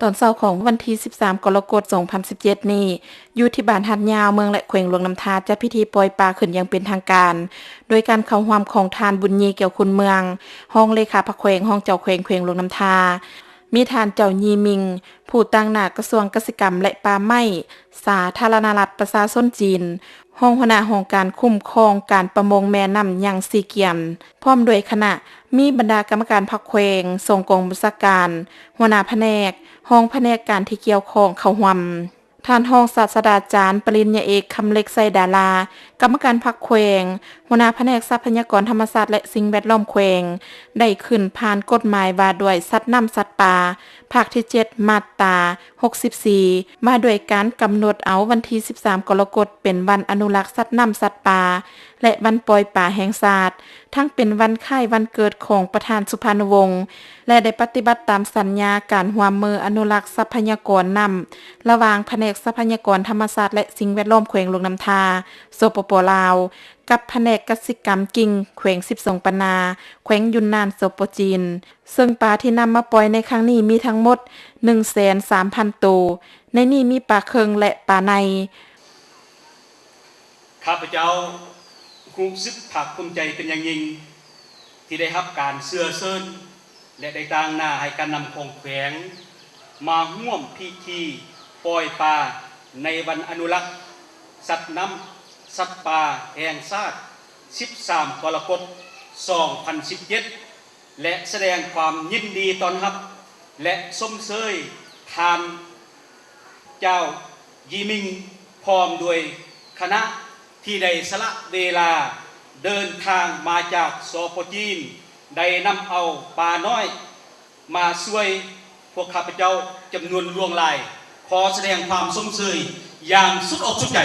ตอนเช้าของวันที่13 กรกฎาคม 2017 นี้อยู่ที่บ้านหัดยาวเมืองและแขวงหลวงน้ำทาจัดพิธีปล่อยปลาขึ้นอย่างเป็นทางการ โดยการเข้าร่วมของทานบุญยีเกี่ยวคุณเมืองห้องเลขาพระแขวงห้องเจ้าแขวงหลวงน้ำทามีทานเจ้ายีมิงผู้ตั้งหน้ากระทรวงเกษตรกรรมและป่าไม้สาธารณรัฐประชาชนจีนห้องหัวหน้าห้องการคุ้มครองการประมงแม่น้ำยังซีเกียมพร้อมด้วยคณะมีบรรดากรรมการพรรคแขวงส่งกองบัญชาการหัวหน้าแผนกห้องแผนกการที่เกี่ยวข้องเข้าร่วมท่านรองศาสตราจารย์ปริญญาเอกคำเล็กไซดารากรรมการพรรคแขวงหัวหน้าแผนกทรัพยากรธรรมชาติและสิ่งแวดล้อมแขวงได้ขึ้นผ่านกฎหมายว่าด้วยสัตว์น้ำสัตว์ป่าภาคที่7มาตรา64มาด้วยการกำหนดเอาวันที่13 กรกฎาคมเป็นวันอนุรักษ์สัตว์น้ำสัตว์ป่าและวันปล่อยป่าแห่งชาติทั้งเป็นวันคล้ายวันเกิดของประธานสุพรรณวงศ์และได้ปฏิบัติตามสัญญาการร่วมมืออนุรักษ์ทรัพยากรน้ำระหว่างแผนกทรัพยากรธรรมชาติและสิ่งแวดล้อมแขวงหลวงน้ำทาสปป.ลาวกับแผนกกสิกรรมกิ่งแขวง12 ปนาแขวงยุนนานสปป.จีนซึ่งปลาที่นำมาปล่อยในครั้งนี้มีทั้งหมด 130,000 ตัวในนี้มีปลาเคิงและปลาในข้าพเจ้ารู้สึกภาคภูมิใจเป็นอย่างยิ่งที่ได้รับการเชื่อเชิญและได้ต่างหน้าให้การนำของแขวงมาร่วมพิธีปล่อยปลาในวันอนุรักษ์สัตว์น้ำสัตว์ป่าแห่งชาติ13 กรกฎาคม 2017 และแสดงความยินดีต้อนรับและชมเชยทานเจ้ายีมิงพร้อมด้วยคณะที่ได้สละเวลาเดินทางมาจากสปป.จีนได้นำเอาปลาน้อยมาช่วยพวกข้าพเจ้าจำนวนล่วงหลายขอแสดงความชมเชยอย่างสุดอกสุดใจ